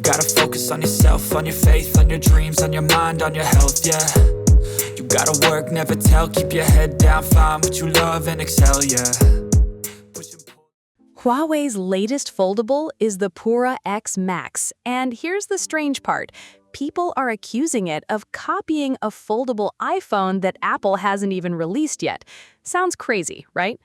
gotta focus on yourself, on your faith, on your dreams, on your mind, on your health, yeah. You gotta work, never tell, keep your head down, find what you love and excel, yeah. Huawei's latest foldable is the Pura X Max, and here's the strange part. People are accusing it of copying a foldable iPhone that Apple hasn't even released yet. Sounds crazy, right?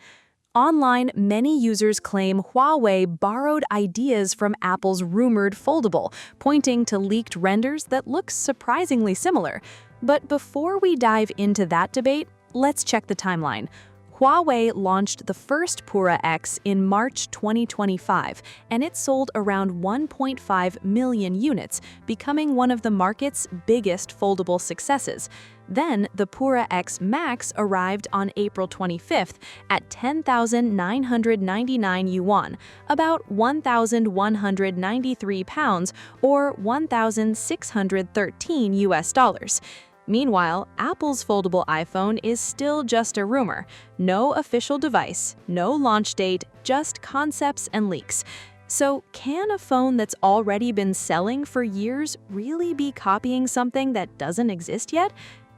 Online, many users claim Huawei borrowed ideas from Apple's rumored foldable, pointing to leaked renders that look surprisingly similar. But before we dive into that debate, let's check the timeline. Huawei launched the first Pura X in March 2025, and it sold around 1.5 million units, becoming one of the market's biggest foldable successes. Then, the Pura X Max arrived on April 25th at 10,999 yuan, about 1,193 pounds or 1,613 US dollars. Meanwhile, Apple's foldable iPhone is still just a rumor. No official device, no launch date, just concepts and leaks. So, can a phone that's already been selling for years really be copying something that doesn't exist yet?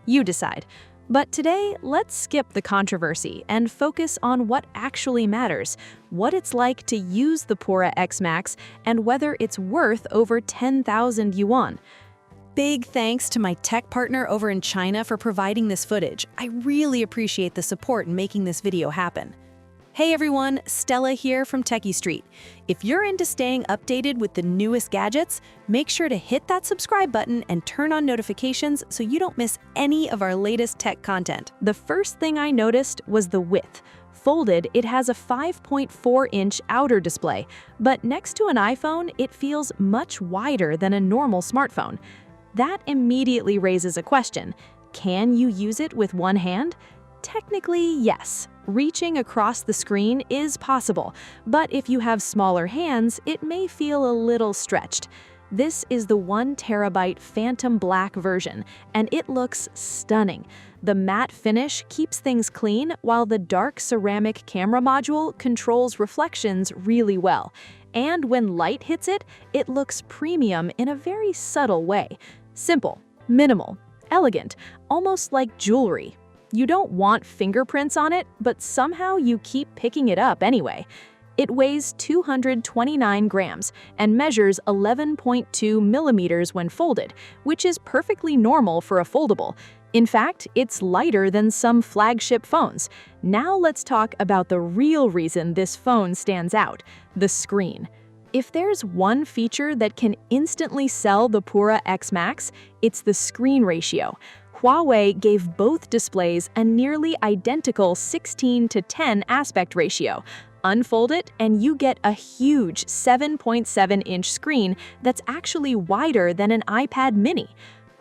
You decide. But today, let's skip the controversy and focus on what actually matters, what it's like to use the Pura X Max, and whether it's worth over 10,000 yuan. Big thanks to my tech partner over in China for providing this footage. I really appreciate the support in making this video happen. Hey everyone, Stella here from techiestreet. If you're into staying updated with the newest gadgets, make sure to hit that subscribe button and turn on notifications so you don't miss any of our latest tech content. The first thing I noticed was the width. Folded, it has a 5.4-inch outer display, but next to an iPhone, it feels much wider than a normal smartphone. That immediately raises a question. Can you use it with one hand? Technically, yes. Reaching across the screen is possible, but if you have smaller hands, it may feel a little stretched. This is the 1TB Phantom Black version, and it looks stunning. The matte finish keeps things clean, while the dark ceramic camera module controls reflections really well. And when light hits it, it looks premium in a very subtle way. Simple, minimal, elegant, almost like jewelry. You don't want fingerprints on it, but somehow you keep picking it up anyway. It weighs 229 grams and measures 11.2 millimeters when folded, which is perfectly normal for a foldable. In fact, it's lighter than some flagship phones. Now let's talk about the real reason this phone stands out: the screen. If there's one feature that can instantly sell the Pura X Max, it's the screen ratio. Huawei gave both displays a nearly identical 16:10 aspect ratio. Unfold it and you get a huge 7.7-inch screen that's actually wider than an iPad mini.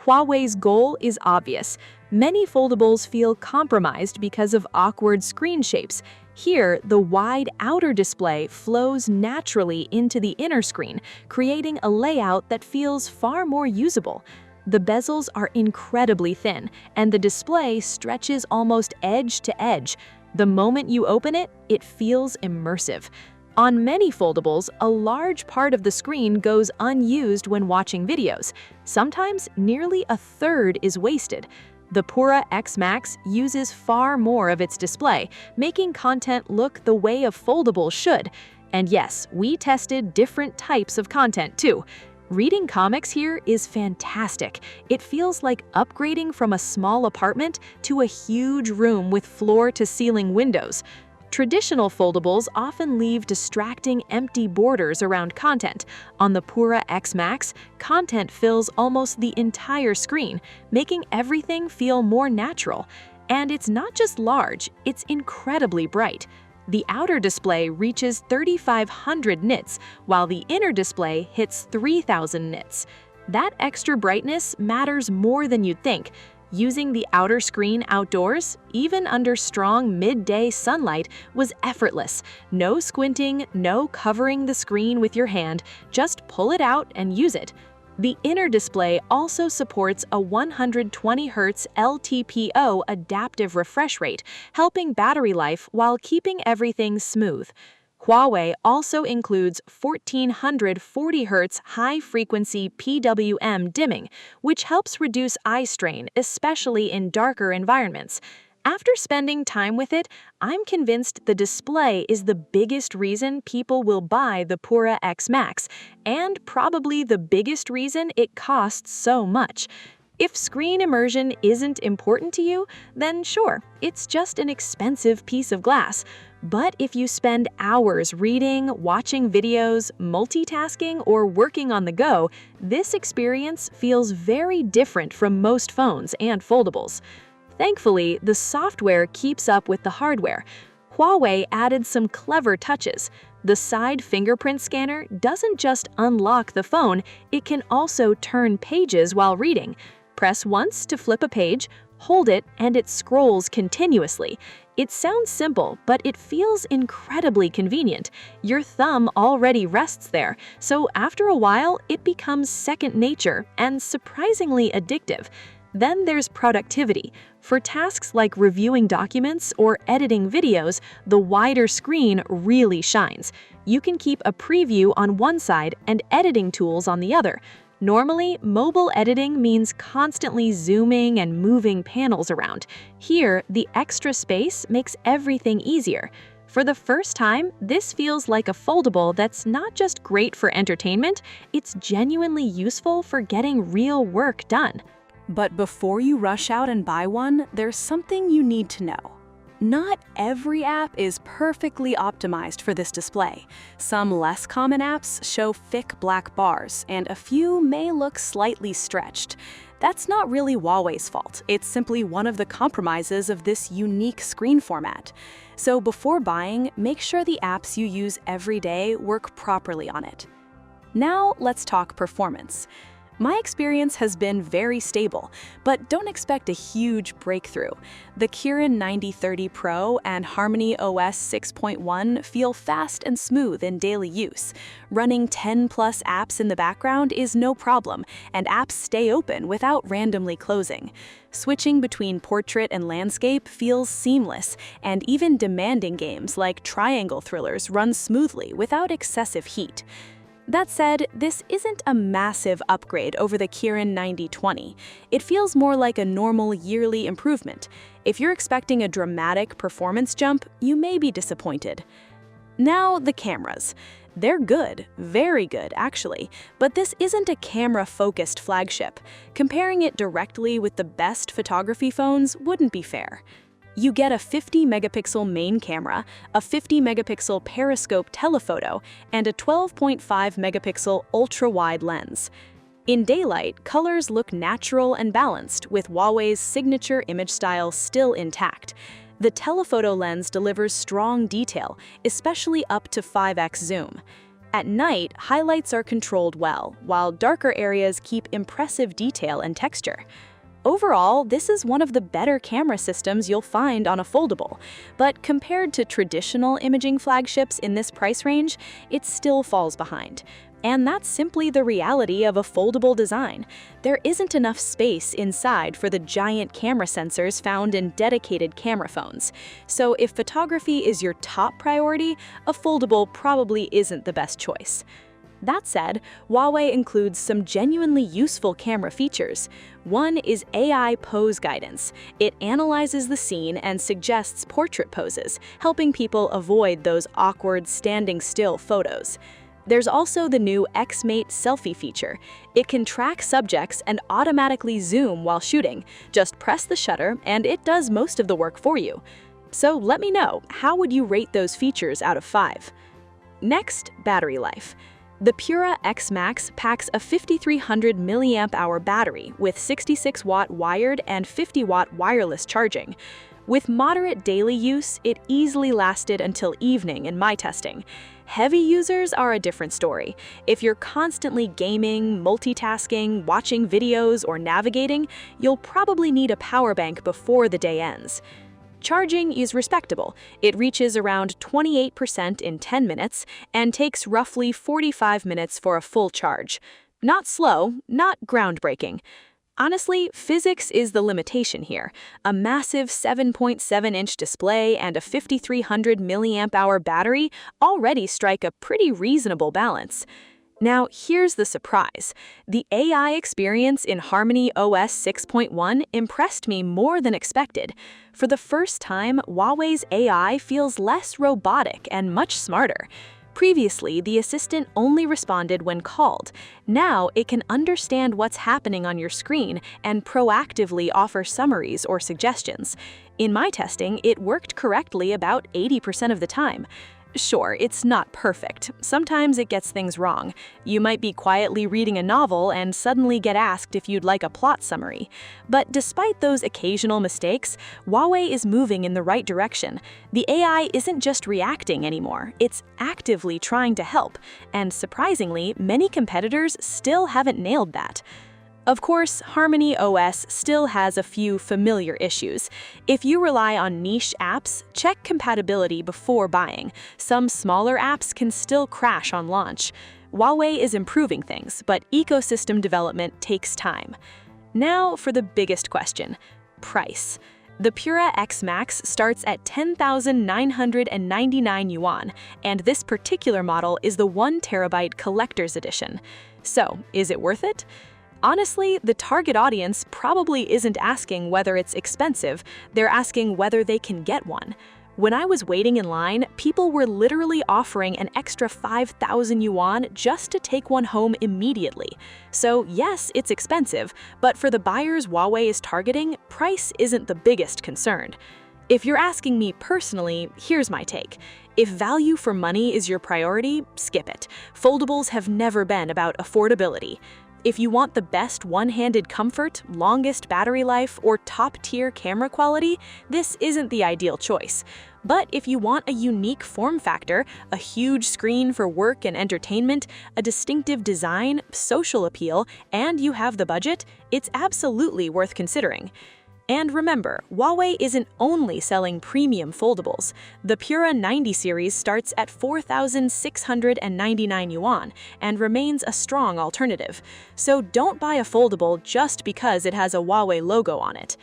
Huawei's goal is obvious. Many foldables feel compromised because of awkward screen shapes. Here, the wide outer display flows naturally into the inner screen, creating a layout that feels far more usable. The bezels are incredibly thin, and the display stretches almost edge to edge. The moment you open it, it feels immersive. On many foldables, a large part of the screen goes unused when watching videos. Sometimes nearly a third is wasted. The Pura X Max uses far more of its display, making content look the way a foldable should. And yes, we tested different types of content too. Reading comics here is fantastic. It feels like upgrading from a small apartment to a huge room with floor-to-ceiling windows. Traditional foldables often leave distracting empty borders around content. On the Pura X Max, content fills almost the entire screen, making everything feel more natural. And it's not just large, it's incredibly bright. The outer display reaches 3,500 nits, while the inner display hits 3,000 nits. That extra brightness matters more than you'd think. Using the outer screen outdoors, even under strong midday sunlight, was effortless. No squinting, no covering the screen with your hand, just pull it out and use it. The inner display also supports a 120 Hz LTPO adaptive refresh rate, helping battery life while keeping everything smooth. Huawei also includes 1440 Hz high-frequency PWM dimming, which helps reduce eye strain, especially in darker environments. After spending time with it, I'm convinced the display is the biggest reason people will buy the Pura X Max, and probably the biggest reason it costs so much. If screen immersion isn't important to you, then sure, it's just an expensive piece of glass. But if you spend hours reading, watching videos, multitasking, or working on the go, this experience feels very different from most phones and foldables. Thankfully, the software keeps up with the hardware. Huawei added some clever touches. The side fingerprint scanner doesn't just unlock the phone, it can also turn pages while reading. Press once to flip a page, hold it, and it scrolls continuously. It sounds simple, but it feels incredibly convenient. Your thumb already rests there, so after a while, it becomes second nature and surprisingly addictive. Then there's productivity. For tasks like reviewing documents or editing videos, the wider screen really shines. You can keep a preview on one side and editing tools on the other. Normally, mobile editing means constantly zooming and moving panels around. Here, the extra space makes everything easier. For the first time, this feels like a foldable that's not just great for entertainment, it's genuinely useful for getting real work done. But before you rush out and buy one, there's something you need to know. Not every app is perfectly optimized for this display. Some less common apps show thick black bars, and a few may look slightly stretched. That's not really Huawei's fault. It's simply one of the compromises of this unique screen format. So before buying, make sure the apps you use every day work properly on it. Now let's talk performance. My experience has been very stable, but don't expect a huge breakthrough. The Kirin 9030 Pro and HarmonyOS 6.1 feel fast and smooth in daily use. Running 10+ apps in the background is no problem, and apps stay open without randomly closing. Switching between portrait and landscape feels seamless, and even demanding games like triangle thrillers run smoothly without excessive heat. That said, this isn't a massive upgrade over the Kirin 9020. It feels more like a normal yearly improvement. If you're expecting a dramatic performance jump, you may be disappointed. Now, the cameras. They're good, very good actually, but this isn't a camera-focused flagship. Comparing it directly with the best photography phones wouldn't be fair. You get a 50-megapixel main camera, a 50-megapixel periscope telephoto, and a 12.5-megapixel ultra-wide lens. In daylight, colors look natural and balanced, with Huawei's signature image style still intact. The telephoto lens delivers strong detail, especially up to 5x zoom. At night, highlights are controlled well, while darker areas keep impressive detail and texture. Overall, this is one of the better camera systems you'll find on a foldable, but compared to traditional imaging flagships in this price range, it still falls behind. And that's simply the reality of a foldable design. There isn't enough space inside for the giant camera sensors found in dedicated camera phones. So if photography is your top priority, a foldable probably isn't the best choice. That said, Huawei includes some genuinely useful camera features. One is AI pose guidance. It analyzes the scene and suggests portrait poses, helping people avoid those awkward standing still photos. There's also the new X-Mate selfie feature. It can track subjects and automatically zoom while shooting. Just press the shutter and it does most of the work for you. So let me know, how would you rate those features out of 5? Next, battery life. The Pura X Max packs a 5300 mAh battery with 66-watt wired and 50-watt wireless charging. With moderate daily use, it easily lasted until evening in my testing. Heavy users are a different story. If you're constantly gaming, multitasking, watching videos, or navigating, you'll probably need a power bank before the day ends. Charging is respectable. It reaches around 28% in 10 minutes and takes roughly 45 minutes for a full charge. Not slow, not groundbreaking. Honestly, physics is the limitation here. A massive 7.7-inch display and a 5300 mAh battery already strike a pretty reasonable balance. Now, here's the surprise. The AI experience in HarmonyOS 6.1 impressed me more than expected. For the first time, Huawei's AI feels less robotic and much smarter. Previously, the assistant only responded when called. Now, it can understand what's happening on your screen and proactively offer summaries or suggestions. In my testing, it worked correctly about 80% of the time. Sure, it's not perfect. Sometimes it gets things wrong. You might be quietly reading a novel and suddenly get asked if you'd like a plot summary. But despite those occasional mistakes, Huawei is moving in the right direction. The AI isn't just reacting anymore, it's actively trying to help. And surprisingly, many competitors still haven't nailed that. Of course, HarmonyOS still has a few familiar issues. If you rely on niche apps, check compatibility before buying. Some smaller apps can still crash on launch. Huawei is improving things, but ecosystem development takes time. Now for the biggest question: price. The Pura X Max starts at 10,999 yuan, and this particular model is the 1TB collector's edition. So, is it worth it? Honestly, the target audience probably isn't asking whether it's expensive, they're asking whether they can get one. When I was waiting in line, people were literally offering an extra 5,000 yuan just to take one home immediately. So yes, it's expensive, but for the buyers Huawei is targeting, price isn't the biggest concern. If you're asking me personally, here's my take. If value for money is your priority, skip it. Foldables have never been about affordability. If you want the best one-handed comfort, longest battery life, or top-tier camera quality, this isn't the ideal choice. But if you want a unique form factor, a huge screen for work and entertainment, a distinctive design, social appeal, and you have the budget, it's absolutely worth considering. And remember, Huawei isn't only selling premium foldables. The Pura 90 series starts at 4,699 yuan and remains a strong alternative. So don't buy a foldable just because it has a Huawei logo on it.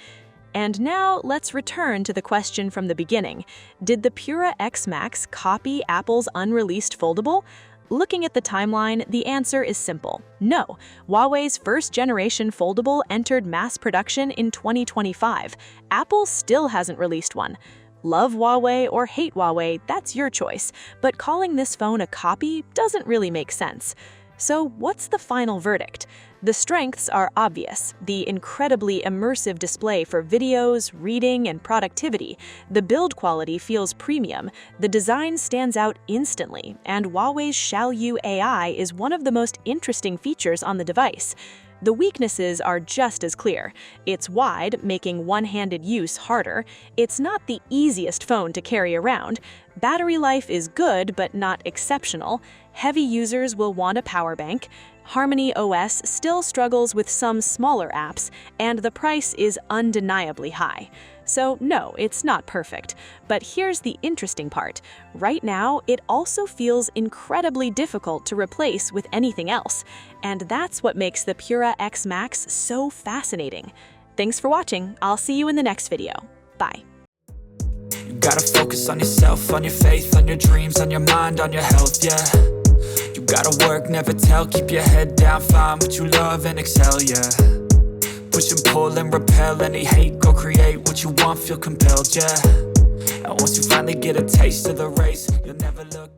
And now let's return to the question from the beginning. Did the Pura X Max copy Apple's unreleased foldable? Looking at the timeline, the answer is simple. No. Huawei's first-generation foldable entered mass production in 2025. Apple still hasn't released one. Love Huawei or hate Huawei, that's your choice, but calling this phone a copy doesn't really make sense. So what's the final verdict? The strengths are obvious: the incredibly immersive display for videos, reading, and productivity. The build quality feels premium, the design stands out instantly, and Huawei's Xiaoyu AI is one of the most interesting features on the device. The weaknesses are just as clear. It's wide, making one-handed use harder. It's not the easiest phone to carry around. Battery life is good, but not exceptional. Heavy users will want a power bank. HarmonyOS still struggles with some smaller apps, and the price is undeniably high. So no, it's not perfect. But here's the interesting part. Right now, it also feels incredibly difficult to replace with anything else. And that's what makes the Pura X Max so fascinating. Thanks for watching. I'll see you in the next video. Bye. You gotta focus on yourself, on your faith, on your dreams, on your mind, on your health, yeah. You gotta work, never tell, keep your head down, find what you love and excel, yeah. Push and pull and repel any hate, go create what you want, feel compelled, yeah. And once you finally get a taste of the race, you'll never look